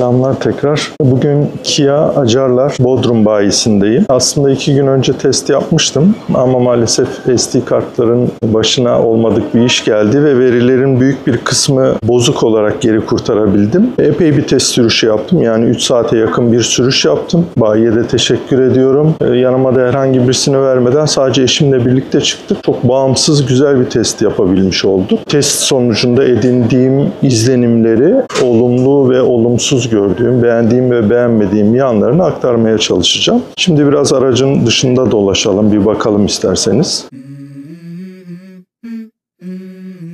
Selamlar tekrar. Bugün Kia Acarlar Bodrum bayisindeyim. Aslında 2 gün önce test yapmıştım ama maalesef SD kartların başına olmadık bir iş geldi ve verilerin büyük bir kısmı bozuk olarak geri kurtarabildim. Epey bir test sürüşü yaptım. Yani 3 saate yakın bir sürüş yaptım. Bayiye de teşekkür ediyorum. Yanıma da herhangi birisini vermeden sadece eşimle birlikte çıktık. Çok bağımsız, güzel bir test yapabilmiş olduk. Test sonucunda edindiğim izlenimleri olumlu ve olumsuz gördüğüm, beğendiğim ve beğenmediğim yanlarını aktarmaya çalışacağım. Şimdi biraz aracın dışında dolaşalım, bir bakalım isterseniz.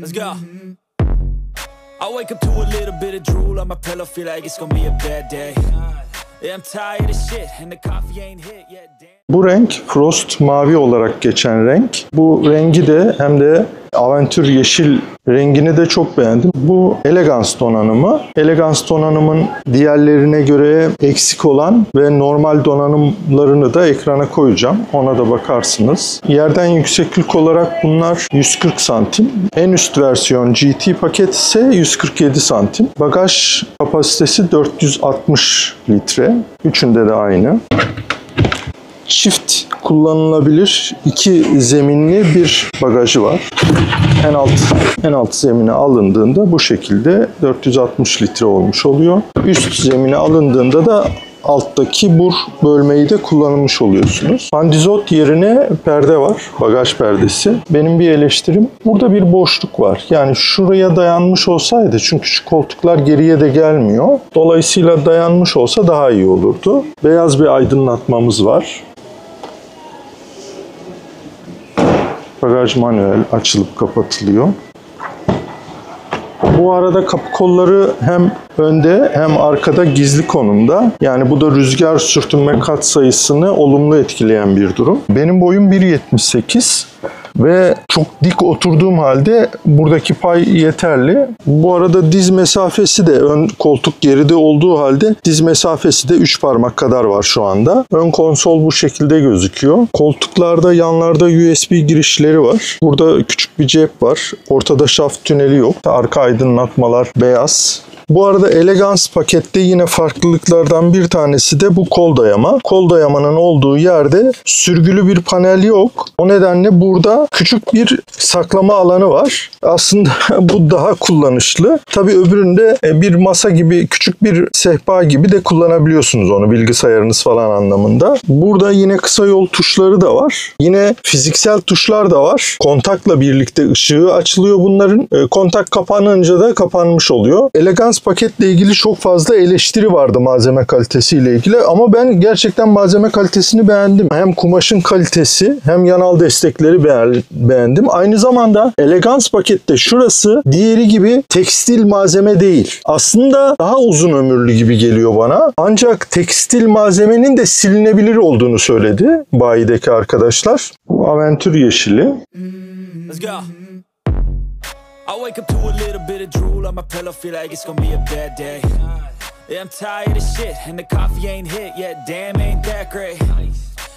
Let's go. I wake up to a little bit of drool on my pillow, feel like it's gonna be a bad day. I'm tired of shit and the coffee ain't hit yet. Bu renk Frost mavi olarak geçen renk. Bu rengi de hem de Aventür yeşil rengini de çok beğendim. Bu Elegance donanımı. Elegance donanımın diğerlerine göre eksik olan ve normal donanımlarını da ekrana koyacağım. Ona da bakarsınız. Yerden yükseklik olarak bunlar 140 santim. En üst versiyon GT paket ise 147 santim. Bagaj kapasitesi 460 litre. Üçünde de aynı. Çift kullanılabilir 2 zeminli bir bagajı var. En alt zemine alındığında bu şekilde 460 litre olmuş oluyor. Üst zemine alındığında da alttaki bu bölmeyi de kullanmış oluyorsunuz. Pandizot yerine perde var. Bagaj perdesi. Benim bir eleştirim. Burada bir boşluk var. Yani şuraya dayanmış olsaydı, çünkü şu koltuklar geriye de gelmiyor. Dolayısıyla dayanmış olsa daha iyi olurdu. Beyaz bir aydınlatmamız var. Bagaj manuel, açılıp kapatılıyor. Bu arada kapı kolları hem önde hem arkada gizli konumda. Yani bu da rüzgar sürtünme katsayısını olumlu etkileyen bir durum. Benim boyum 1.78 ve çok dik oturduğum halde buradaki pay yeterli. Bu arada diz mesafesi de ön koltuk geride olduğu halde diz mesafesi de 3 parmak kadar var şu anda. Ön konsol bu şekilde gözüküyor. Koltuklarda yanlarda USB girişleri var. Burada küçük bir cep var. Ortada şaft tüneli yok. Arka aydınlatmalar beyaz. Bu arada Elegance pakette yine farklılıklardan bir tanesi de bu kol dayama. Kol dayamanın olduğu yerde sürgülü bir panel yok. O nedenle burada küçük bir saklama alanı var. Aslında bu daha kullanışlı. Tabii öbüründe bir masa gibi, küçük bir sehpa gibi de kullanabiliyorsunuz onu, bilgisayarınız falan anlamında. Burada yine kısa yol tuşları da var. Yine fiziksel tuşlar da var. Kontakla birlikte ışığı açılıyor bunların. Kontak kapanınca da kapanmış oluyor. Elegance paketle ilgili çok fazla eleştiri vardı malzeme kalitesiyle ilgili ama ben gerçekten malzeme kalitesini beğendim. Hem kumaşın kalitesi hem yanal destekleri beğendim. Aynı zamanda Elegance pakette şurası diğeri gibi tekstil malzeme değil. Aslında daha uzun ömürlü gibi geliyor bana. Ancak tekstil malzemenin de silinebilir olduğunu söyledi bayideki arkadaşlar. Bu Aventür yeşili. Let's go. I wake up to a little bit of drool on my pillow, feel like it's gonna be a bad day. Yeah, I'm tired of shit and the coffee ain't hit yet, damn ain't that great.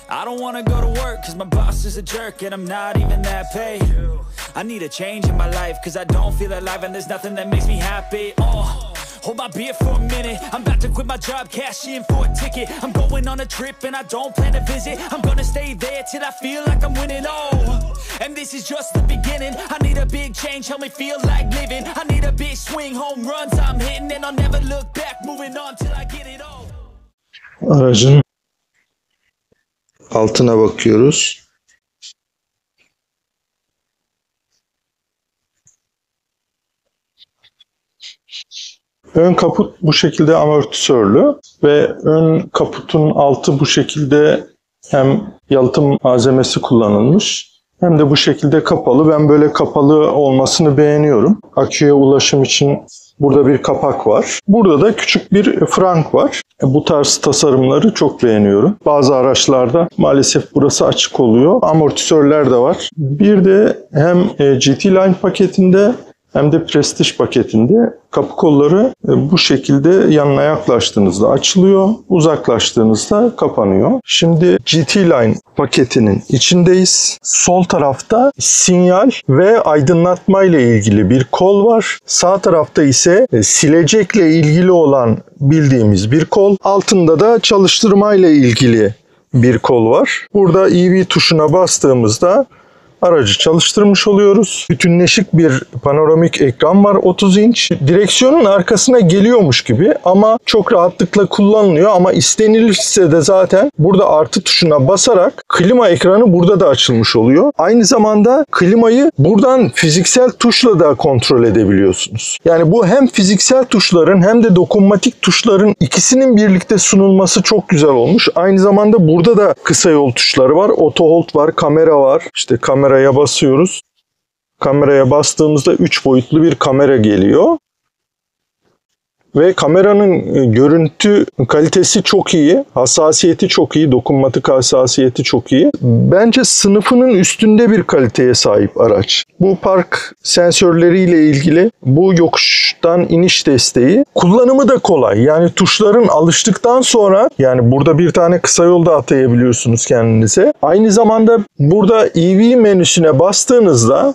I don't wanna go to work cause my boss is a jerk and I'm not even that paid. I need a change in my life cause I don't feel alive and there's nothing that makes me happy. Hold my beer for a minute, I'm about to quit my job, cash in for a ticket. I'm going on a trip and I don't plan to visit. I'm gonna stay there till I feel like I'm winning, and this is just the beginning. I need a big change, help me feel like living. I need a big swing, home runs I'm hitting, and I'll never look back, moving on till I get it all. Aracın altına bakıyoruz. Ön kaput bu şekilde amortisörlü ve ön kaputun altı bu şekilde hem yalıtım malzemesi kullanılmış hem de bu şekilde kapalı. Ben böyle kapalı olmasını beğeniyorum. Aküye ulaşım için burada bir kapak var. Burada da küçük bir frank var. Bu tarz tasarımları çok beğeniyorum. Bazı araçlarda maalesef burası açık oluyor. Amortisörler de var. Bir de hem GT Line paketinde hem de Prestige paketinde kapı kolları bu şekilde yanına yaklaştığınızda açılıyor, uzaklaştığınızda kapanıyor. Şimdi GT Line paketinin içindeyiz. Sol tarafta sinyal ve aydınlatma ile ilgili bir kol var. Sağ tarafta ise silecekle ilgili olan bildiğimiz bir kol. Altında da çalıştırma ile ilgili bir kol var. Burada EV tuşuna bastığımızda aracı çalıştırmış oluyoruz. Bütünleşik bir panoramik ekran var, 30 inç. Direksiyonun arkasına geliyormuş gibi ama çok rahatlıkla kullanılıyor. Ama istenilirse de zaten burada artı tuşuna basarak klima ekranı burada da açılmış oluyor. Aynı zamanda klimayı buradan fiziksel tuşla da kontrol edebiliyorsunuz. Yani bu hem fiziksel tuşların hem de dokunmatik tuşların ikisinin birlikte sunulması çok güzel olmuş. Aynı zamanda burada da kısa yol tuşları var. Auto hold var, kamera var. İşte kameraya basıyoruz. Kameraya bastığımızda 3 boyutlu bir kamera geliyor. Ve kameranın görüntü kalitesi çok iyi, hassasiyeti çok iyi, dokunmatik hassasiyeti çok iyi. Bence sınıfının üstünde bir kaliteye sahip araç. Bu park sensörleriyle ilgili bu yokuştan iniş desteği, kullanımı da kolay. Yani tuşların alıştıktan sonra, yani burada bir tane kısa yolda atayabiliyorsunuz kendinize. Aynı zamanda burada EV menüsüne bastığınızda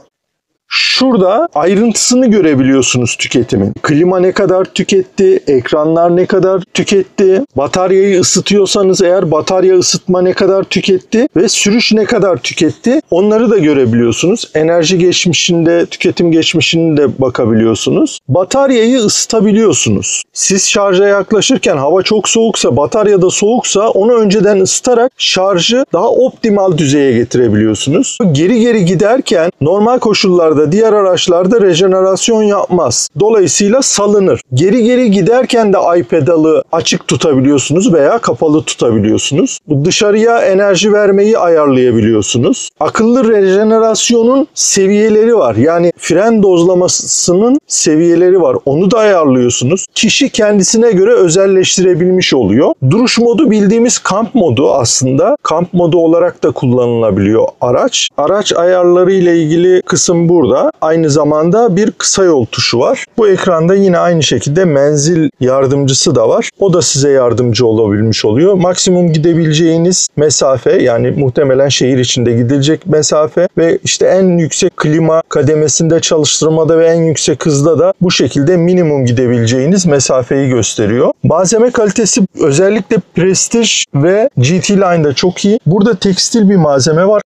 şurada ayrıntısını görebiliyorsunuz tüketimin. Klima ne kadar tüketti, ekranlar ne kadar tüketti, bataryayı ısıtıyorsanız eğer batarya ısıtma ne kadar tüketti ve sürüş ne kadar tüketti, onları da görebiliyorsunuz. Enerji geçmişinde, tüketim geçmişine de bakabiliyorsunuz. Bataryayı ısıtabiliyorsunuz. Siz şarja yaklaşırken hava çok soğuksa, batarya da soğuksa onu önceden ısıtarak şarjı daha optimal düzeye getirebiliyorsunuz. Geri geri giderken normal koşullarda diğer araçlarda rejenerasyon yapmaz. Dolayısıyla salınır. Geri geri giderken de ay pedalı açık tutabiliyorsunuz veya kapalı tutabiliyorsunuz. Dışarıya enerji vermeyi ayarlayabiliyorsunuz. Akıllı rejenerasyonun seviyeleri var. Yani fren dozlamasının seviyeleri var. Onu da ayarlıyorsunuz. Kişi kendisine göre özelleştirebilmiş oluyor. Duruş modu bildiğimiz kamp modu aslında. Kamp modu olarak da kullanılabiliyor araç. Araç ayarları ile ilgili kısım burada. Aynı zamanda bir kısa yol tuşu var. Bu ekranda yine aynı şekilde menzil yardımcısı da var. O da size yardımcı olabilmiş oluyor. Maksimum gidebileceğiniz mesafe, yani muhtemelen şehir içinde gidilecek mesafe ve işte en yüksek klima kademesinde çalıştırmada ve en yüksek hızda da bu şekilde minimum gidebileceğiniz mesafeyi gösteriyor. Malzeme kalitesi özellikle Prestige ve GT Line'da çok iyi. Burada tekstil bir malzeme var.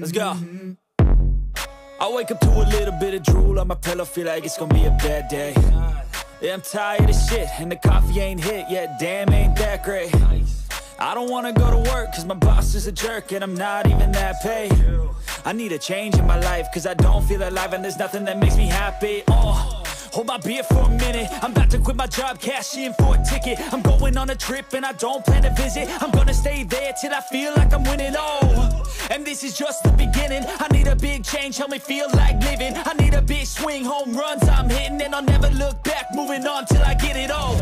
Let's go. I wake up to a little bit of drool on my pillow, feel like it's gonna be a bad day. Yeah, I'm tired of shit, and the coffee ain't hit yet, damn ain't that great. I don't wanna go to work, cause my boss is a jerk, and I'm not even that paid. I need a change in my life, cause I don't feel alive, and there's nothing that makes me happy. Hold my beer for a minute, I'm about to quit my job, cash in for a ticket. I'm going on a trip and I don't plan to visit. I'm gonna stay there till I feel like I'm winning, and this is just the beginning. I need a big change, help me feel like living. I need a big swing, home runs I'm hitting, and I'll never look back, moving on till I get it all.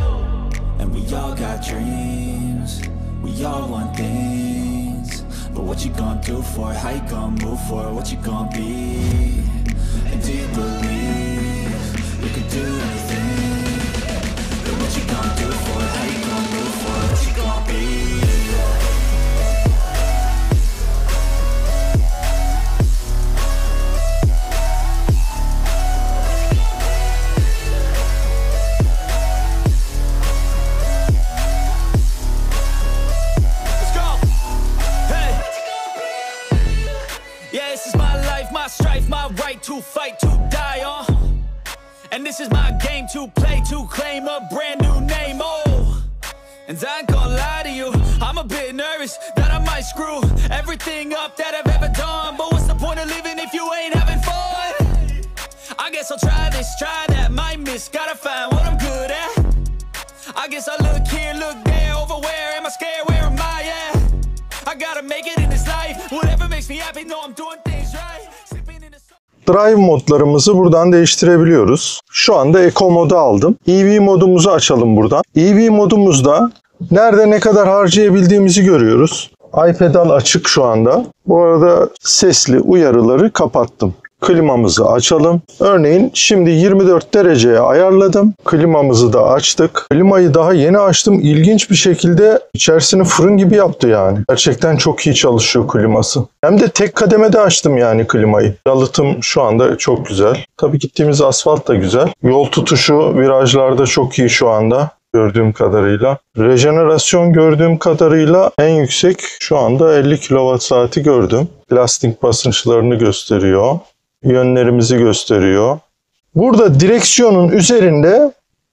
And we all got dreams, we all want things, but what you gonna do for it, how you gonna move for it, what you gonna be, and do you believe you can do anything? But what you gonna do for it? How you gonna move for it? What you gonna be? Let's go. Hey. Yeah, this is my life, my strife, my right to fight, to die on. And this is my game to play, to claim a brand new name, and I ain't gonna lie to you, I'm a bit nervous that I might screw everything up that I've ever done. But what's the point of living if you ain't having fun? I guess I'll try this, try that, might miss, gotta find what I'm good at. I guess I look here, look there, over where am I scared, where am I at? I gotta make it in this life, whatever makes me happy, know I'm doing things right. Drive modlarımızı buradan değiştirebiliyoruz. Şu anda Eco modu aldım. EV modumuzu açalım buradan. EV modumuzda nerede ne kadar harcayabildiğimizi görüyoruz. iPedal açık şu anda. Bu arada sesli uyarıları kapattım. Klimamızı açalım. Örneğin şimdi 24 dereceye ayarladım. Klimamızı da açtık. Klimayı daha yeni açtım. İlginç bir şekilde içerisini fırın gibi yaptı yani. Gerçekten çok iyi çalışıyor kliması. Hem de tek kademede açtım yani klimayı. Yalıtım şu anda çok güzel. Tabii gittiğimiz asfalt da güzel. Yol tutuşu virajlarda çok iyi şu anda. Gördüğüm kadarıyla. Rejenerasyon gördüğüm kadarıyla en yüksek şu anda 50 kWh gördüm. Lastik basınçlarını gösteriyor. Yönlerimizi gösteriyor. Burada direksiyonun üzerinde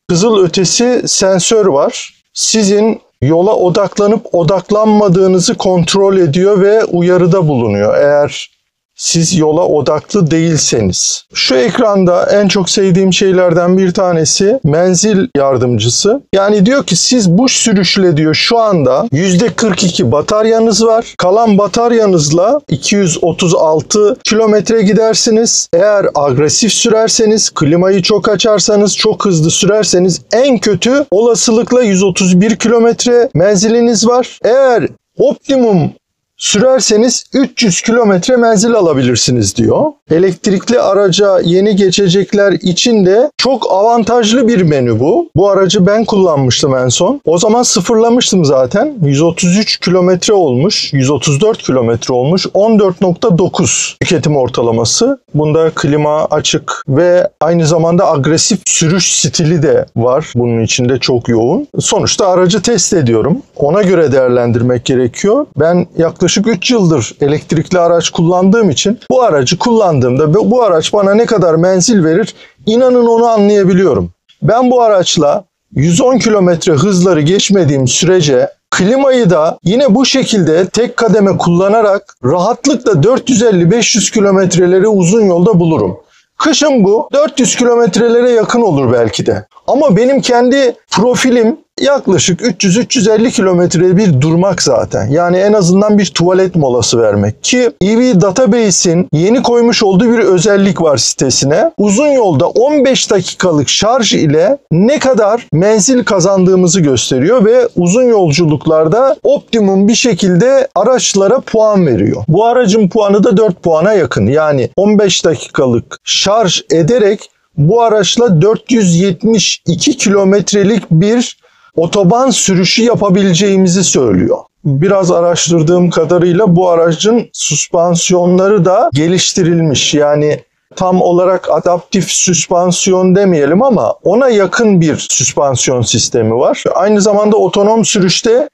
kızılötesi sensör var. Sizin yola odaklanıp odaklanmadığınızı kontrol ediyor ve uyarıda bulunuyor eğer siz yola odaklı değilseniz. Şu ekranda en çok sevdiğim şeylerden bir tanesi menzil yardımcısı. Yani diyor ki siz bu sürüşle diyor şu anda %42 bataryanız var. Kalan bataryanızla 236 kilometre gidersiniz. Eğer agresif sürerseniz, klimayı çok açarsanız, çok hızlı sürerseniz en kötü olasılıkla 131 kilometre menziliniz var. Eğer optimum sürerseniz 300 kilometre menzil alabilirsiniz diyor. Elektrikli araca yeni geçecekler için de çok avantajlı bir menü bu. Bu aracı ben kullanmıştım en son. O zaman sıfırlamıştım zaten. 133 kilometre olmuş, 134 kilometre olmuş, 14.9 tüketim ortalaması. Bunda klima açık ve aynı zamanda agresif sürüş stili de var. Bunun içinde çok yoğun. Sonuçta aracı test ediyorum. Ona göre değerlendirmek gerekiyor. Ben yaklaşık 3 yıldır elektrikli araç kullandığım için bu aracı kullandığımda bu araç bana ne kadar menzil verir inanın onu anlayabiliyorum. Ben bu araçla 110 kilometre hızları geçmediğim sürece klimayı da yine bu şekilde tek kademe kullanarak rahatlıkla 450-500 kilometreleri uzun yolda bulurum. Kışın bu 400 kilometrelere yakın olur belki de. Ama benim kendi profilim yaklaşık 300-350 kilometre bir durmak zaten. Yani en azından bir tuvalet molası vermek. Ki EV Database'in yeni koymuş olduğu bir özellik var sitesine. Uzun yolda 15 dakikalık şarj ile ne kadar menzil kazandığımızı gösteriyor ve uzun yolculuklarda optimum bir şekilde araçlara puan veriyor. Bu aracın puanı da 4 puana yakın. Yani 15 dakikalık şarj ederek bu araçla 472 kilometrelik bir otoban sürüşü yapabileceğimizi söylüyor. Biraz araştırdığım kadarıyla bu aracın süspansiyonları da geliştirilmiş. Yani tam olarak adaptif süspansiyon demeyelim ama ona yakın bir süspansiyon sistemi var. Aynı zamanda otonom sürüşte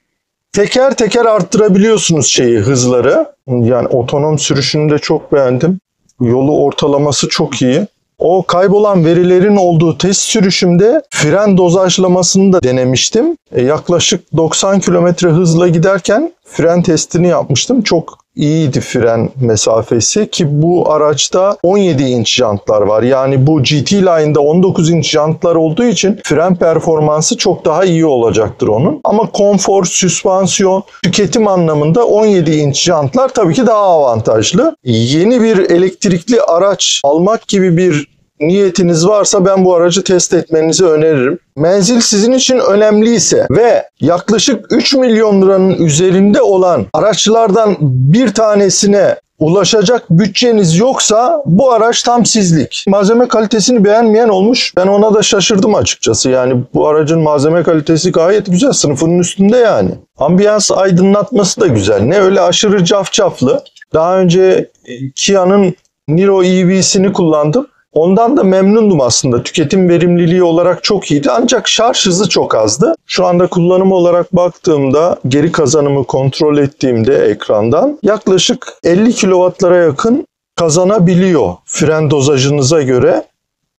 teker teker arttırabiliyorsunuz hızları. Yani otonom sürüşünü de çok beğendim. Yolu ortalaması çok iyi. O kaybolan verilerin olduğu test sürüşümde fren dozajlamasını da denemiştim. Yaklaşık 90 kilometre hızla giderken fren testini yapmıştım. Çok iyiydi fren mesafesi ki bu araçta 17 inç jantlar var. Yani bu GT Line'da 19 inç jantlar olduğu için fren performansı çok daha iyi olacaktır onun. Ama konfor, süspansiyon, tüketim anlamında 17 inç jantlar tabii ki daha avantajlı. Yeni bir elektrikli araç almak gibi bir niyetiniz varsa ben bu aracı test etmenizi öneririm. Menzil sizin için önemliyse ve yaklaşık 3 milyon liranın üzerinde olan araçlardan bir tanesine ulaşacak bütçeniz yoksa bu araç tam sizlik. Malzeme kalitesini beğenmeyen olmuş. Ben ona da şaşırdım açıkçası. Yani bu aracın malzeme kalitesi gayet güzel. Sınıfının üstünde yani. Ambiyans aydınlatması da güzel. Ne öyle aşırı cafcaflı. Daha önce Kia'nın Niro EV'sini kullandım. Ondan da memnundum aslında. Tüketim verimliliği olarak çok iyiydi ancak şarj hızı çok azdı. Şu anda kullanım olarak baktığımda geri kazanımı kontrol ettiğimde ekrandan yaklaşık 50 kW'lara yakın kazanabiliyor fren dozajınıza göre.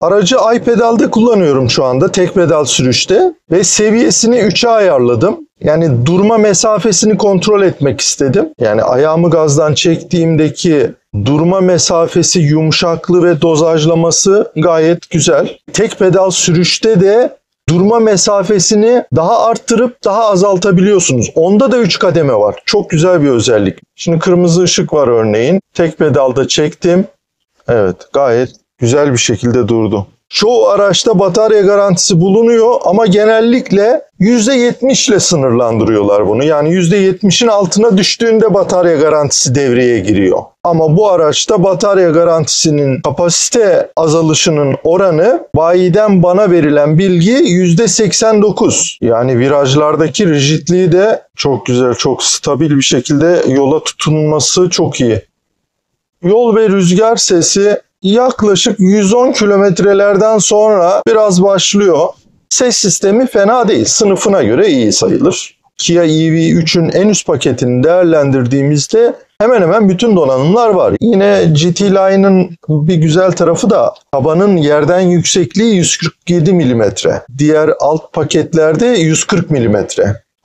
Aracı iPedal'da kullanıyorum şu anda tek pedal sürüşte ve seviyesini 3'e ayarladım. Yani durma mesafesini kontrol etmek istedim. Yani ayağımı gazdan çektiğimdeki durma mesafesi, yumuşaklığı ve dozajlaması gayet güzel. Tek pedal sürüşte de durma mesafesini daha arttırıp daha azaltabiliyorsunuz. Onda da 3 kademe var. Çok güzel bir özellik. Şimdi kırmızı ışık var örneğin. Tek pedalda çektim. Evet, gayet güzel bir şekilde durdu. Çoğu araçta batarya garantisi bulunuyor ama genellikle %70 ile sınırlandırıyorlar bunu. Yani %70'in altına düştüğünde batarya garantisi devreye giriyor. Ama bu araçta batarya garantisinin kapasite azalışının oranı bayiden bana verilen bilgi %89. Yani virajlardaki rigidliği de çok güzel, çok stabil bir şekilde yola tutunması çok iyi. Yol ve rüzgar sesi yaklaşık 110 kilometrelerden sonra biraz başlıyor. Ses sistemi fena değil. Sınıfına göre iyi sayılır. Kia EV3'ün en üst paketini değerlendirdiğimizde hemen hemen bütün donanımlar var. Yine GT Line'ın bir güzel tarafı da tabanın yerden yüksekliği 147 mm. Diğer alt paketlerde 140 mm.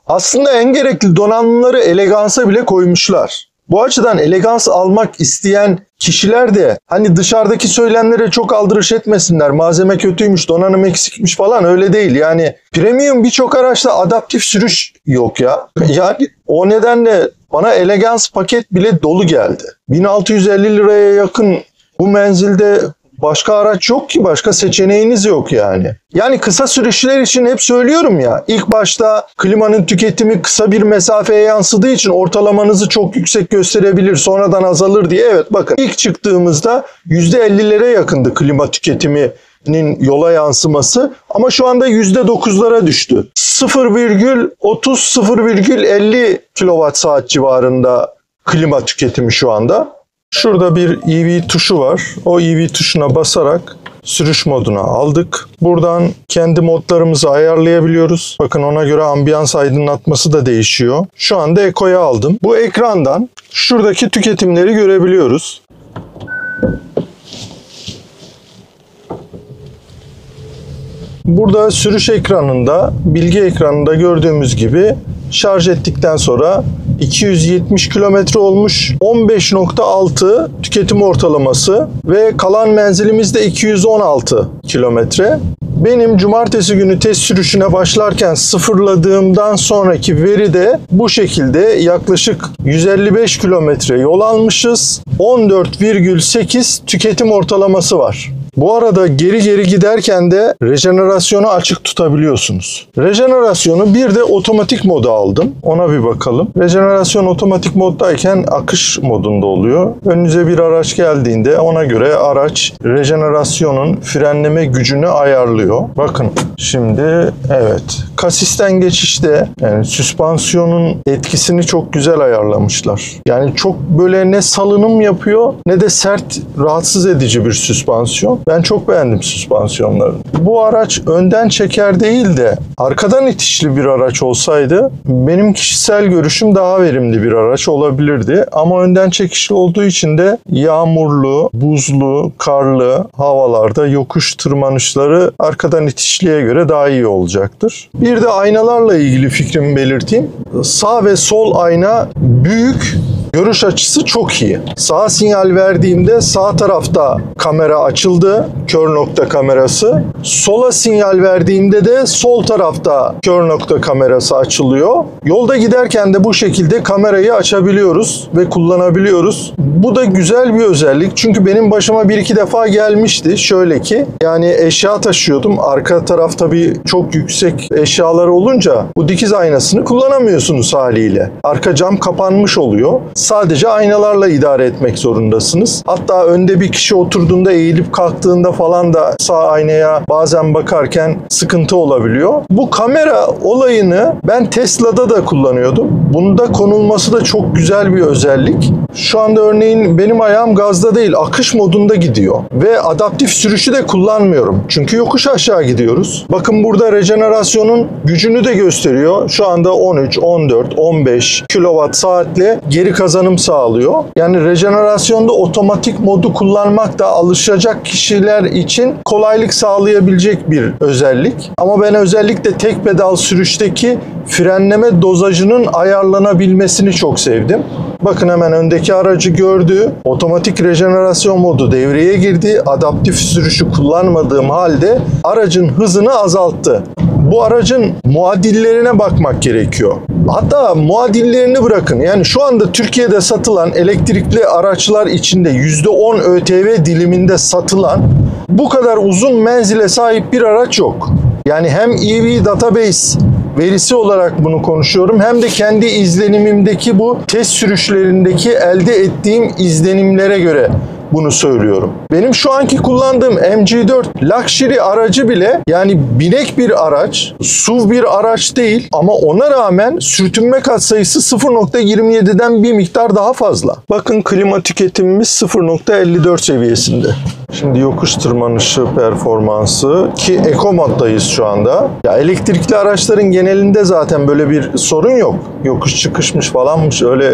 Aslında en gerekli donanımları elegansa bile koymuşlar. Bu açıdan elegans almak isteyen kişiler de hani dışarıdaki söylemlere çok aldırış etmesinler. Malzeme kötüymüş, donanım eksikmiş falan, öyle değil. Yani premium birçok araçta adaptif sürüş yok ya. Yani o nedenle bana elegans paket bile dolu geldi. 1650 liraya yakın bu menzilde başka araç yok ki, başka seçeneğiniz yok yani. Yani kısa sürüşler için hep söylüyorum ya, ilk başta klimanın tüketimi kısa bir mesafeye yansıdığı için ortalamanızı çok yüksek gösterebilir, sonradan azalır diye. Evet bakın, ilk çıktığımızda %50'lere yakındı klima tüketiminin yola yansıması ama şu anda %9'lara düştü. 0,30-0,50 kWh civarında klima tüketimi şu anda. Şurada bir EV tuşu var. O EV tuşuna basarak sürüş moduna aldık. Buradan kendi modlarımızı ayarlayabiliyoruz. Bakın ona göre ambiyans aydınlatması da değişiyor. Şu anda Eco'ya aldım. Bu ekrandan şuradaki tüketimleri görebiliyoruz. Burada sürüş ekranında, bilgi ekranında gördüğümüz gibi şarj ettikten sonra 270 kilometre olmuş, 15.6 tüketim ortalaması ve kalan menzilimiz de 216 kilometre. Benim cumartesi günü test sürüşüne başlarken sıfırladığımdan sonraki veri de bu şekilde: yaklaşık 155 kilometre yol almışız, 14,8 tüketim ortalaması var. Bu arada geri giderken de rejenerasyonu açık tutabiliyorsunuz. Rejenerasyonu bir de otomatik moda aldım. Ona bir bakalım. Rejenerasyon otomatik moddayken akış modunda oluyor. Önünüze bir araç geldiğinde ona göre araç rejenerasyonun frenleme gücünü ayarlıyor. Bakın şimdi evet. Kasisten geçişte yani süspansiyonun etkisini çok güzel ayarlamışlar. Yani çok böyle ne salınım yapıyor ne de sert, rahatsız edici bir süspansiyon. Ben çok beğendim süspansiyonlarını. Bu araç önden çeker değil de arkadan itişli bir araç olsaydı benim kişisel görüşüm daha verimli bir araç olabilirdi. Ama önden çekişli olduğu için de yağmurlu, buzlu, karlı havalarda yokuş tırmanışları arkadan itişliye göre daha iyi olacaktır. Bir de aynalarla ilgili fikrimi belirteyim. Sağ ve sol ayna büyük. Görüş açısı çok iyi. Sağa sinyal verdiğimde sağ tarafta kamera açıldı, kör nokta kamerası. Sola sinyal verdiğimde de sol tarafta kör nokta kamerası açılıyor. Yolda giderken de bu şekilde kamerayı açabiliyoruz ve kullanabiliyoruz. Bu da güzel bir özellik. Çünkü benim başıma bir iki defa gelmişti. Şöyle ki, yani eşya taşıyordum. Arka taraf tabii çok yüksek eşyalar olunca bu dikiz aynasını kullanamıyorsunuz haliyle. Arka cam kapanmış oluyor. Sadece aynalarla idare etmek zorundasınız. Hatta önde bir kişi oturduğunda, eğilip kalktığında falan da sağ aynaya bazen bakarken sıkıntı olabiliyor. Bu kamera olayını ben Tesla'da da kullanıyordum. Bunda konulması da çok güzel bir özellik. Şu anda örneğin benim ayağım gazda değil, akış modunda gidiyor. Ve adaptif sürüşü de kullanmıyorum. Çünkü yokuş aşağı gidiyoruz. Bakın burada rejenerasyonun gücünü de gösteriyor. Şu anda 13, 14, 15 kWh saatle geri kazanım sağlıyor. Yani rejenerasyonda otomatik modu kullanmak da alışacak kişiler için kolaylık sağlayabilecek bir özellik. Ama ben özellikle tek pedal sürüşteki frenleme dozajının ayarlanabilmesini çok sevdim. Bakın hemen öndeki aracı gördü. Otomatik rejenerasyon modu devreye girdi. Adaptif sürüşü kullanmadığım halde aracın hızını azalttı. bu aracın muadillerine bakmak gerekiyor. Hatta muadillerini bırakın. Yani şu anda Türkiye'de satılan elektrikli araçlar içinde %10 ÖTV diliminde satılan bu kadar uzun menzile sahip bir araç yok. Yani hem EV Database verisi olarak bunu konuşuyorum, hem de kendi izlenimimdeki bu test sürüşlerindeki elde ettiğim izlenimlere göre bunu söylüyorum. Benim şu anki kullandığım MG4 Luxury aracı bile, yani binek bir araç, SUV bir araç değil ama ona rağmen sürtünme katsayısı 0.27'den bir miktar daha fazla. Bakın klima tüketimimiz 0.54 seviyesinde. Şimdi yokuş tırmanışı performansı, ki Eco moddayız şu anda. Ya elektrikli araçların genelinde zaten böyle bir sorun yok. Yokuş çıkışmış falanmış, öyle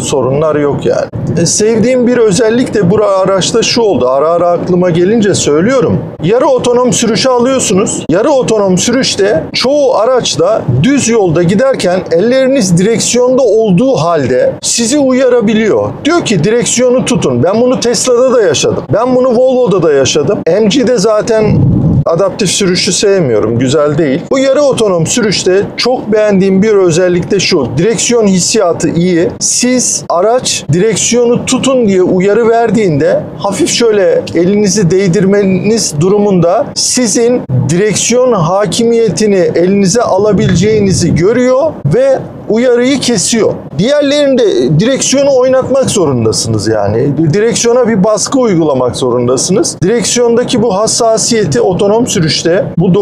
sorunlar yok yani. Sevdiğim bir özellik de bu araçta şu oldu. Ara ara aklıma gelince söylüyorum. Yarı otonom sürüşe alıyorsunuz. Yarı otonom sürüşte çoğu araçta düz yolda giderken elleriniz direksiyonda olduğu halde sizi uyarabiliyor. Diyor ki direksiyonu tutun. Ben bunu Tesla'da da yaşadım. Ben bunu Volvo'da da yaşadım. MG'de zaten adaptif sürüşü sevmiyorum. Güzel değil. Bu yarı otonom sürüşte çok beğendiğim bir özellik de şu. Direksiyon hissiyatı iyi. Siz araç direksiyonu tutun diye uyarı verdiğinde hafif şöyle elinizi değdirmeniz durumunda sizin direksiyon hakimiyetini elinize alabileceğinizi görüyor ve uyarıyı kesiyor. Diğerlerinde direksiyonu oynatmak zorundasınız yani. Direksiyona bir baskı uygulamak zorundasınız. Direksiyondaki bu hassasiyeti otonom sürüşte, bu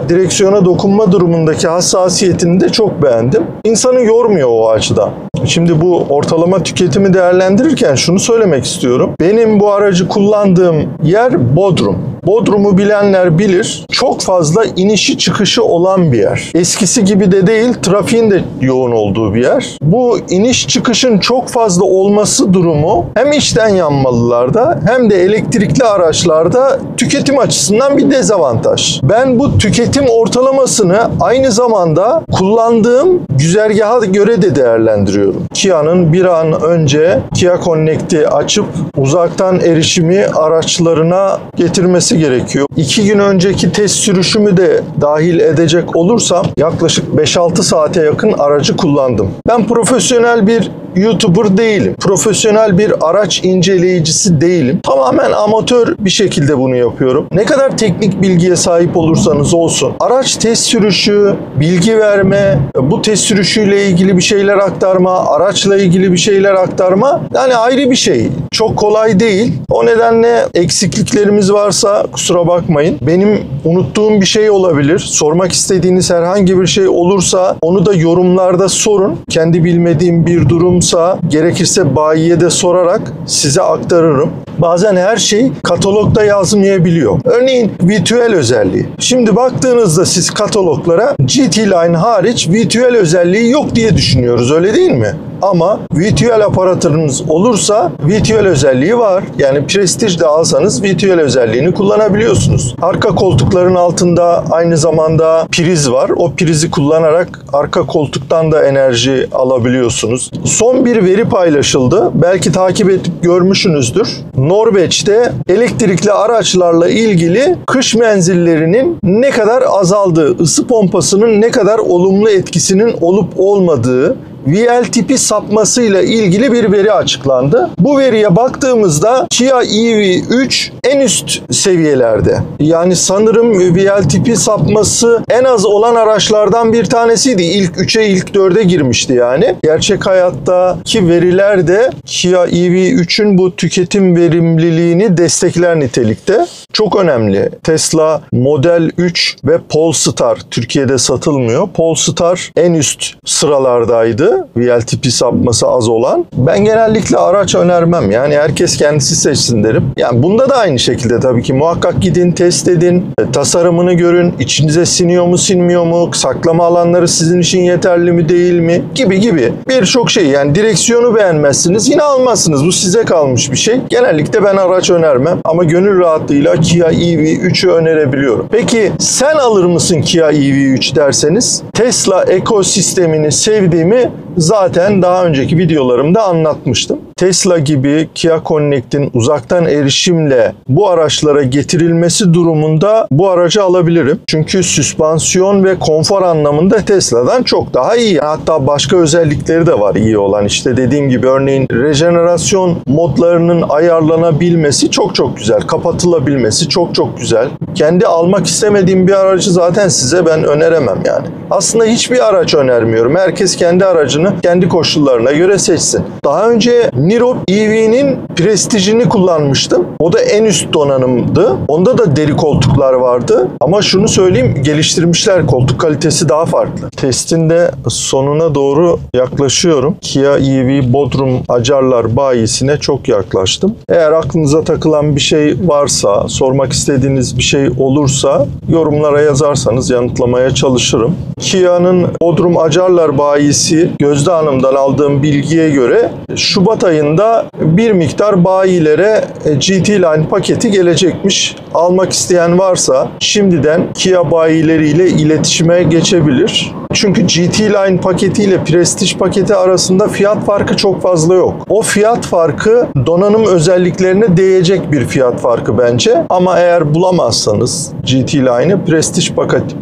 direksiyona dokunma durumundaki hassasiyetini de çok beğendim. İnsanı yormuyor o açıdan. Şimdi bu ortalama tüketimi değerlendirirken şunu söylemek istiyorum. Benim bu aracı kullandığım yer Bodrum. Bodrum'u bilenler bilir. Çok fazla inişi çıkışı olan bir yer. Eskisi gibi de değil, trafiğin de yoğun olduğu bir yer. Bu iniş çıkışın çok fazla olması durumu hem içten yanmalılarda hem de elektrikli araçlarda tüketim açısından bir dezavantaj. Ben bu tüketim ortalamasını aynı zamanda kullandığım güzergaha göre de değerlendiriyorum. Kia'nın bir an önce Kia Connect'i açıp uzaktan erişimi araçlarına getirmesi gerekiyor. 2 gün önceki test sürüşümü de dahil edecek olursam yaklaşık 5-6 saate yakın aracı kullandım. Ben profesyonel bir YouTuber değilim. Profesyonel bir araç inceleyicisi değilim. Tamamen amatör bir şekilde bunu yapıyorum. Ne kadar teknik bilgiye sahip olursanız olsun, araç test sürüşü, bilgi verme, bu test sürüşüyle ilgili bir şeyler aktarma, araçla ilgili bir şeyler aktarma, yani ayrı bir şey. Çok kolay değil. O nedenle eksikliklerimiz varsa kusura bakmayın. Benim unuttuğum bir şey olabilir. Sormak istediğiniz herhangi bir şey olursa onu da yorumlarda sorun. Kendi bilmediğim bir durumsa gerekirse bayiye de sorarak size aktarırım. Bazen her şey katalogda yazmayabiliyor. Örneğin virtüel özelliği. Şimdi baktığınızda siz kataloglara GT Line hariç virtüel özelliği yok diye düşünüyoruz, öyle değil mi? Ama virtüel aparatınız olursa virtüel özelliği var. Yani Prestige de alsanız virtüel özelliğini kullanabiliyorsunuz. Arka koltukların altında aynı zamanda priz var. O prizi kullanarak arka koltuktan da enerji alabiliyorsunuz. Son bir veri paylaşıldı. Belki takip edip görmüşsünüzdür. Norveç'te elektrikli araçlarla ilgili kış menzillerinin ne kadar azaldığı, ısı pompasının ne kadar olumlu etkisinin olup olmadığı, VLTP sapmasıyla ilgili bir veri açıklandı. Bu veriye baktığımızda Kia EV3 en üst seviyelerde. Yani sanırım VLTP sapması en az olan araçlardan bir tanesiydi. İlk 3'e, ilk 4'e girmişti yani. Gerçek hayattaki veriler de Kia EV3'ün bu tüketim verimliliğini destekler nitelikte. Çok önemli. Tesla Model 3 ve Polestar Türkiye'de satılmıyor. Polestar en üst sıralardaydı. VLTP sapması az olan. Ben genellikle araç önermem. Yani herkes kendisi seçsin derim. Yani bunda da aynı şekilde tabii ki muhakkak gidin, test edin, tasarımını görün, içinize siniyor mu, sinmiyor mu, saklama alanları sizin için yeterli mi, değil mi gibi birçok şey. Yani direksiyonu beğenmezsiniz, yine almazsınız. Bu size kalmış bir şey. Genellikle ben araç önermem ama gönül rahatlığıyla Kia EV3'ü önerebiliyorum. Peki sen alır mısın Kia EV3 derseniz, Tesla ekosistemini sevdiğimi zaten daha önceki videolarımda anlatmıştım. Tesla gibi Kia Connect'in uzaktan erişimle bu araçlara getirilmesi durumunda bu aracı alabilirim. Çünkü süspansiyon ve konfor anlamında Tesla'dan çok daha iyi. Hatta başka özellikleri de var iyi olan. İşte dediğim gibi örneğin rejenerasyon modlarının ayarlanabilmesi çok güzel. Kapatılabilmesi çok güzel. Kendi almak istemediğim bir aracı zaten size ben öneremem yani. Aslında hiçbir araç önermiyorum. Herkes kendi aracını kendi koşullarına göre seçsin. Daha önce Niro EV'nin Prestige'ini kullanmıştım. O da en üst donanımdı. Onda da deri koltuklar vardı. Ama şunu söyleyeyim, geliştirmişler. Koltuk kalitesi daha farklı. Testin de sonuna doğru yaklaşıyorum. Kia EV Bodrum Acarlar bayisine çok yaklaştım. Eğer aklınıza takılan bir şey varsa, sormak istediğiniz bir şey olursa yorumlara yazarsanız yanıtlamaya çalışırım. Kia'nın Bodrum Acarlar bayisi Gözde Hanım'dan aldığım bilgiye göre Şubat ayında bir miktar bayilere GT Line paketi gelecekmiş. Almak isteyen varsa şimdiden Kia bayileriyle iletişime geçebilir. Çünkü GT Line paketi ile Prestige paketi arasında fiyat farkı çok fazla yok. O fiyat farkı donanım özelliklerine değecek bir fiyat farkı bence. Ama eğer bulamazsanız GT Line'ı Prestige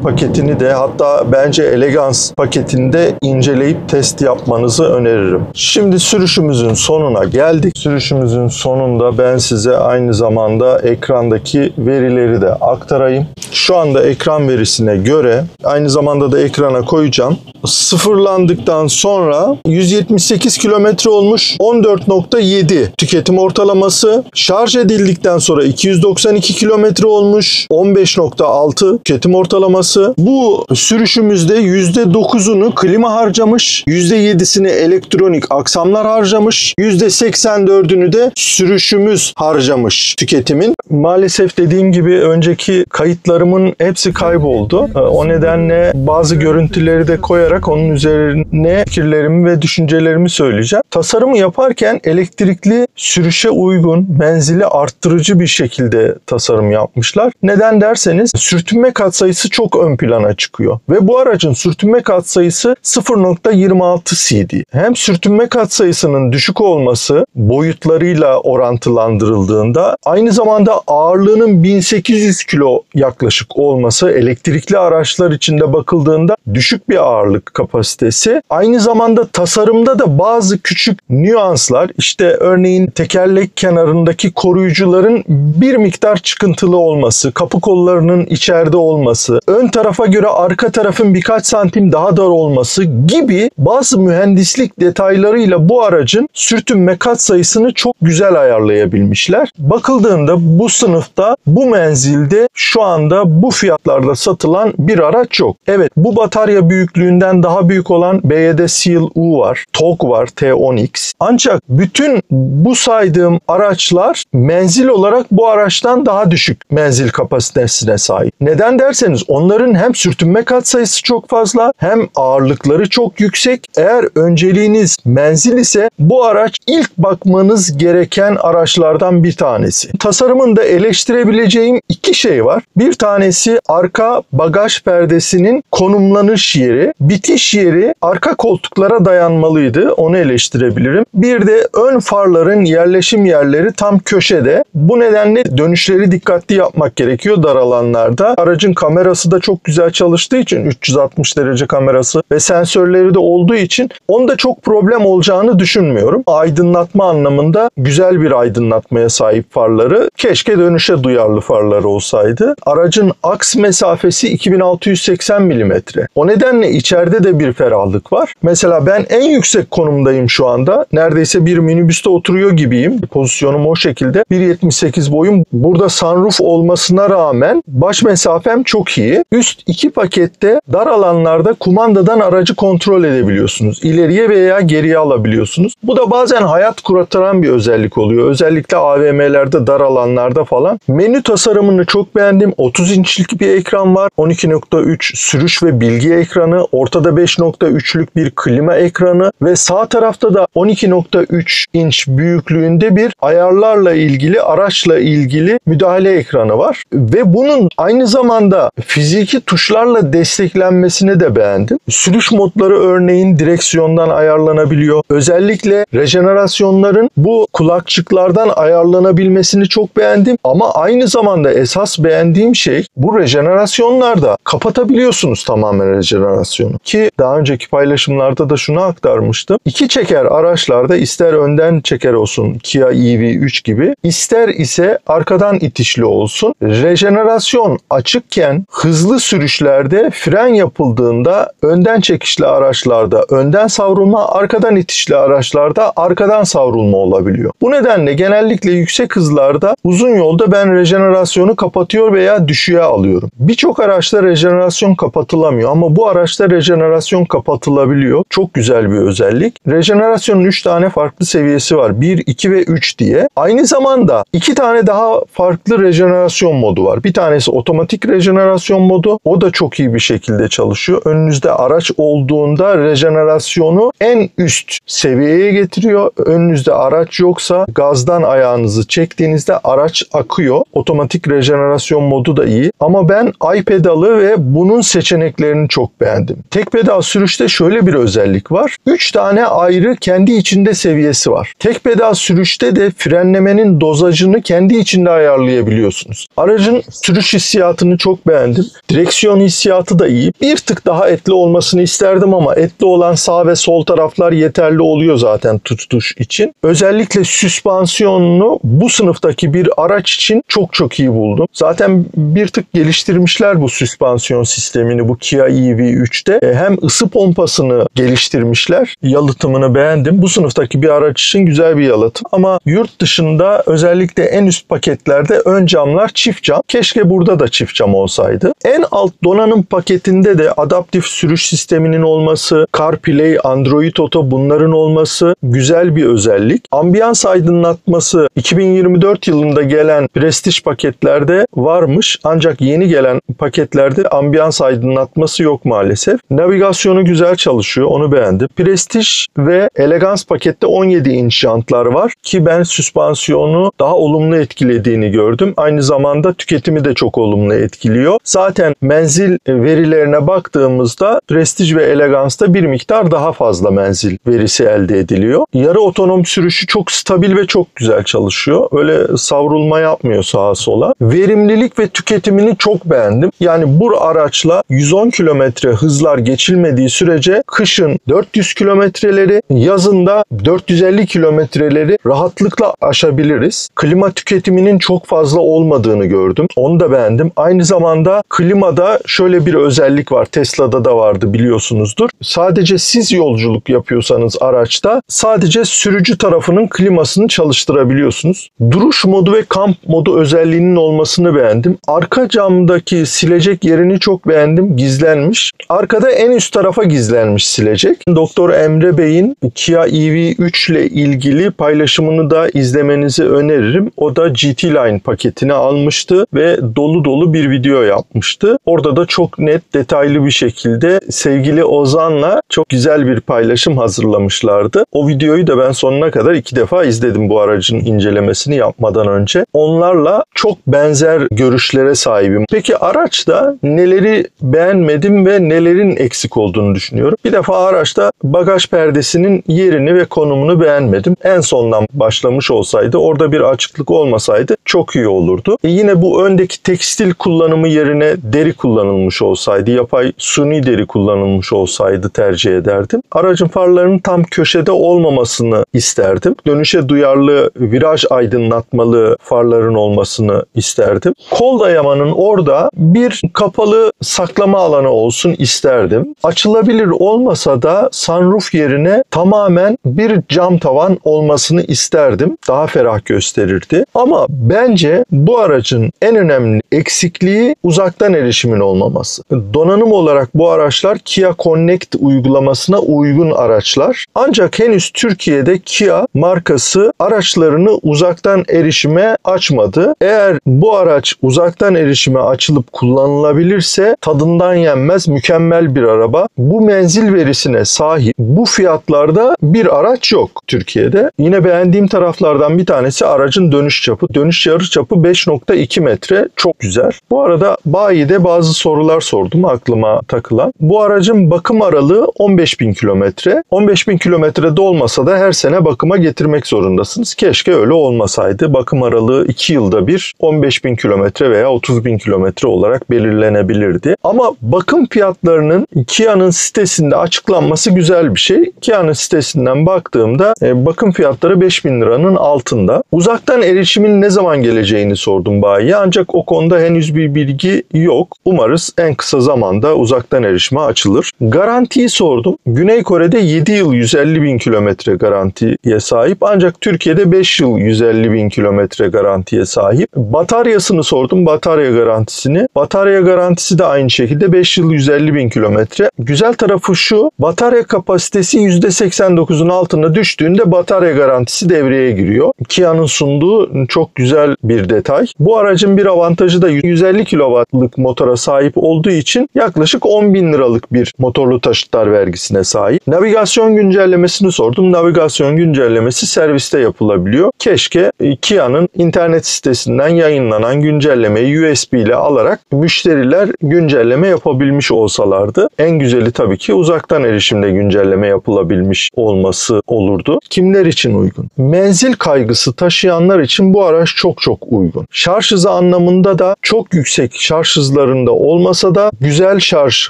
paketini de hatta bence Elegance paketini de inceleyip test yapmanızı öneririm. Şimdi sürüşümüzün sonuna geldik. Sürüşümüzün sonunda ben size aynı zamanda ekrandaki verileri de aktarayım. Şu anda ekran verisine göre aynı zamanda da ekrana koyacağım. Sıfırlandıktan sonra 178 kilometre olmuş, 14.7 tüketim ortalaması. Şarj edildikten sonra 292 kilometre olmuş, 15.6 tüketim ortalaması. Bu sürüşümüzde %9'unu klima harcamış, %7'sini elektronik aksamlar harcamış, %84'ünü de sürüşümüz harcamış tüketimin. Maalesef dediğim gibi önceki kayıtlarımın hepsi kayboldu. O nedenle bazı görüntüleri de koyarak onun üzerine fikirlerimi ve düşüncelerimi söyleyeceğim. Tasarımı yaparken elektrikli sürüşe uygun, menzili arttırıcı bir şekilde tasarım yapmışlar. Neden derseniz sürtünme katsayısı çok ön plana çıkıyor. Ve bu aracın sürtünme katsayısı 0.26 CD. Hem sürtünme katsayısının düşük olması boyutlarıyla orantılandırıldığında aynı zamanda ağırlığının 1800 kilo yaklaşık olması elektrikli araçlar içinde bakıldığında düşük bir ağırlık kapasitesi. Aynı zamanda tasarımda da bazı küçük nüanslar, işte örneğin tekerlek kenarındaki koruyucuların bir miktar çıkıntılı olması, kapı kollarının içeride olması, ön tarafa göre arka tarafın birkaç santim daha dar olması gibi bazı mühendislik detaylarıyla bu aracın sürtünme katsayısını çok güzel ayarlayabilmişler. Bakıldığında bu sınıfta, bu menzilde şu anda bu fiyatlarda satılan bir araç yok. Evet, bu batarya büyüklüğünden daha büyük olan BYD Seal U var, TOG var, T10X. Ancak bütün bu saydığım araçlar menzil olarak bu araçtan daha düşük menzil kapasitesine sahip. Neden derseniz onların hem sürtünme katsayısı çok fazla hem ağırlıkları çok yüksek. Eğer önceliğiniz menzil ise bu araç ilk bakmanız gereken araçlardan bir tanesi. Tasarımında eleştirebileceğim iki şey var. Bir tanesi arka bagaj perdesinin konumlanış yeri, bitiş yeri arka koltuklara dayanmalıydı. Onu eleştirebilirim. Bir de ön farların yerleşim yerleri tam köşede. Bu nedenle dönüşleri dikkatli yapmak gerekiyor dar alanlarda. Aracın kamerası da çok güzel çalıştığı için 360 derece kamerası ve sensörleri de olduğu için onda çok problem olacağını düşünmüyorum. Aydınlatma anlamında güzel bir aydınlatmaya sahip farları. Keşke dönüşe duyarlı farları olsaydı. Aracın aks mesafesi 2680 mm. O nedenle içeride de bir ferahlık var. Mesela ben en yüksek konumdayım şu anda. Neredeyse bir minibüste oturuyor gibiyim. Pozisyonum o şekilde. 1.78 boyum. Burada sunroof olmasına rağmen baş mesafem çok iyi. Üst iki pakette dar alanlarda kumandadan aracı kontrol edebiliyorsunuz. İleriye veya geriye alabiliyorsunuz. Bu da bazen hayat kurtaran bir özellik oluyor. Özellikle AVM'lerde, dar alanlarda falan. Menü tasarımını çok beğendim. 30 inçlik bir ekran var. 12.3 sürüş ve bilgi ekranı ekranı, ortada 5.3'lük bir klima ekranı ve sağ tarafta da 12.3 inç büyüklüğünde bir ayarlarla ilgili, araçla ilgili müdahale ekranı var. Ve bunun aynı zamanda fiziki tuşlarla desteklenmesini de beğendim. Sürüş modları örneğin direksiyondan ayarlanabiliyor. Özellikle rejenerasyonların bu kulakçıklardan ayarlanabilmesini çok beğendim. Ama aynı zamanda esas beğendiğim şey, bu rejenerasyonlarda kapatabiliyorsunuz tamamen rejenerasyonu. Ki daha önceki paylaşımlarda da şunu aktarmıştım. İki çeker araçlarda ister önden çeker olsun Kia EV3 gibi, ister ise arkadan itişli olsun, rejenerasyon açıkken hızlı sürüşlerde fren yapıldığında önden çekişli araçlarda önden savrulma, arkadan itişli araçlarda arkadan savrulma olabiliyor. Bu nedenle genellikle yüksek hızlarda uzun yolda ben rejenerasyonu kapatıyor veya düşüğe alıyorum. Birçok araçta rejenerasyon kapatılamıyor ama bu araçta rejenerasyon kapatılabiliyor. Çok güzel bir özellik. Rejenerasyonun 3 tane farklı seviyesi var. 1, 2 ve 3 diye. Aynı zamanda 2 tane daha farklı rejenerasyon modu var. Bir tanesi otomatik rejenerasyon modu. O da çok iyi bir şekilde çalışıyor. Önünüzde araç olduğunda rejenerasyonu en üst seviyeye getiriyor. Önünüzde araç yoksa gazdan ayağınızı çektiğinizde araç akıyor. Otomatik rejenerasyon modu da iyi. Ama ben iPedalı ve bunun seçeneklerini çok beğendim. Tek pedal sürüşte şöyle bir özellik var. 3 tane ayrı kendi içinde seviyesi var. Tek pedal sürüşte de frenlemenin dozajını kendi içinde ayarlayabiliyorsunuz. Aracın sürüş hissiyatını çok beğendim. Direksiyon hissiyatı da iyi. Bir tık daha etli olmasını isterdim ama etli olan sağ ve sol taraflar yeterli oluyor zaten tutuş için. Özellikle süspansiyonunu bu sınıftaki bir araç için çok iyi buldum. Zaten bir tık geliştirmişler bu süspansiyon sistemini bu Kia EV3'te. Hem ısı pompasını geliştirmişler. Yalıtımını beğendim. Bu sınıftaki bir araç için güzel bir yalıtım. Ama yurt dışında özellikle en üst paketlerde ön camlar çift cam. Keşke burada da çift cam olsaydı. En alt donanım paketinde de adaptif sürüş sisteminin olması, CarPlay, Android Auto bunların olması güzel bir özellik. Ambiyans aydınlatması 2024 yılında gelen Prestige paketlerde varmış. Ancak yeni gelen paketlerde ambiyans aydınlatması yok maalesef. Navigasyonu güzel çalışıyor. Onu beğendim. Prestige ve Elegance pakette 17 inç jantlar var ki ben süspansiyonu daha olumlu etkilediğini gördüm. Aynı zamanda tüketimi de çok olumlu etkiliyor. Zaten menzil verilerine baktığımızda Prestige ve Elegance'da bir miktar daha fazla menzil verisi elde ediliyor. Yarı otonom sürüşü çok stabil ve çok güzel çalışıyor. Öyle savrulma yapmıyor sağa sola. Verimlilik ve tüketimini çok beğendim. Yani bu araçla 110 kilometre hızlar geçilmediği sürece kışın 400 kilometreleri, yazın da 450 kilometreleri rahatlıkla aşabiliriz. Klima tüketiminin çok fazla olmadığını gördüm. Onu da beğendim. Aynı zamanda klimada şöyle bir özellik var. Tesla'da da vardı biliyorsunuzdur. Sadece siz yolculuk yapıyorsanız araçta sadece sürücü tarafının klimasını çalıştırabiliyorsunuz. Duruş modu ve kamp modu özelliğinin olmasını beğendim. Arka camdaki silecek yerini çok beğendim. Gizlenmiş. Arkada en üst tarafa gizlenmiş silecek. Doktor Emre Bey'in Kia EV3 ile ilgili paylaşımını da izlemenizi öneririm. O da GT Line paketini almıştı ve dolu bir video yapmıştı. Orada da çok net, detaylı bir şekilde sevgili Ozan'la çok güzel bir paylaşım hazırlamışlardı. O videoyu da ben sonuna kadar 2 defa izledim bu aracın incelemesini yapmadan önce. Onlarla çok benzer görüşlere sahibim. Peki araçta neleri beğenmedim ve nelerin eksik olduğunu düşünüyorum. Bir defa araçta bagaj perdesinin yerini ve konumunu beğenmedim. En sondan başlamış olsaydı, orada bir açıklık olmasaydı çok iyi olurdu. Yine bu öndeki tekstil kullanımı yerine deri kullanılmış olsaydı, yapay suni deri kullanılmış olsaydı tercih ederdim. Aracın farlarının tam köşede olmamasını isterdim. Dönüşe duyarlı, viraj aydınlatmalı farların olmasını isterdim. Kol dayamanın orada bir kapalı saklama alanı olsun isterdim. Açılabilir olmasa da sunroof yerine tamamen bir cam tavan olmasını isterdim. Daha ferah gösterirdi. Ama bence bu aracın en önemli eksikliği uzaktan erişimin olmaması. Donanım olarak bu araçlar Kia Connect uygulamasına uygun araçlar. Ancak henüz Türkiye'de Kia markası araçlarını uzaktan erişime açmadı. Eğer bu araç uzaktan erişime açılıp kullanılabilirse tadından yenmez mükemmel bir araba. Bu menzil verisine sahip, bu fiyatlarda bir araç yok Türkiye'de. Yine beğendiğim taraflardan bir tanesi aracın dönüş çapı. Dönüş yarı çapı 5.2 metre. Çok güzel. Bu arada bayide bazı sorular sordum aklıma takılan. Bu aracın bakım aralığı 15.000 kilometre. 15.000 kilometrede olmasa da her sene bakıma getirmek zorundasınız. Keşke öyle olmasaydı. Bakım aralığı 2 yılda bir 15.000 kilometre veya 30.000 kilometre olarak belirlenebilirdi. Ama bakım fiyatlarının Kia'nın sitesinde açıklanması güzel bir şey. Kia'nın sitesinden baktığımda bakım fiyatları 5.000 liranın altında. Uzaktan erişimin ne zaman geleceğini sordum bayiye, ancak o konuda henüz bir bilgi yok. Umarız en kısa zamanda uzaktan erişime açılır. Garantiyi sordum. Güney Kore'de 7 yıl 150.000 kilometre garantiye sahip, ancak Türkiye'de 5 yıl 150.000 kilometre garantiye sahip. Bataryasını sordum, batarya garantisini. Batarya garantisi de aynı şekilde 5 yıl 150.000 kilometre. Güzel tarafı şu, batarya kapasitesi %89'un altına düştüğünde batarya garantisi devreye giriyor. Kia'nın sunduğu çok güzel bir detay. Bu aracın bir avantajı da 150 kW'lık motora sahip olduğu için yaklaşık 10.000 liralık bir motorlu taşıtlar vergisine sahip. Navigasyon güncellemesini sordum. Navigasyon güncellemesi serviste yapılabiliyor. Keşke Kia'nın internet sitesinden yayınlanan güncellemeyi USB ile alarak müşteriler güncelleme yapabilmiş olsalardı. En güzeli tabii ki uzaktan erişimle güncelleme yapılabilmiş olması olurdu. Kimler için uygun? Menzil kaygısı taşıyanlar için bu araç çok uygun. Şarj hızı anlamında da çok yüksek şarj hızlarında olmasa da güzel şarj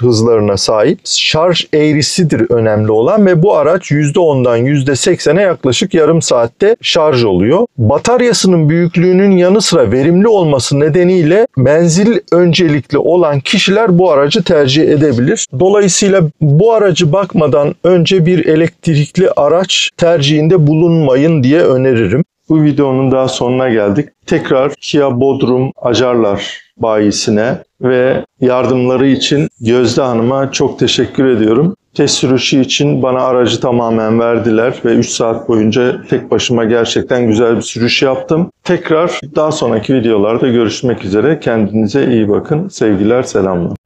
hızlarına sahip. Şarj eğrisidir önemli olan ve bu araç %10'dan %80'e yaklaşık yarım saatte şarj oluyor. Bataryasının büyüklüğünün yanı sıra verimli olması nedeniyle menzil öncelikli olan kişiler bu aracı tercih edebilir. Dolayısıyla bu aracı bakmadan önce bir elektrikli araç tercihinde bulunmayın diye öneririm. Bu videonun daha sonuna geldik. Tekrar Kia Bodrum Acarlar bayisine ve yardımları için Gözde Hanım'a çok teşekkür ediyorum. Test sürüşü için bana aracı tamamen verdiler ve 3 saat boyunca tek başıma gerçekten güzel bir sürüş yaptım. Tekrar daha sonraki videolarda görüşmek üzere. Kendinize iyi bakın. Sevgiler, selamlar.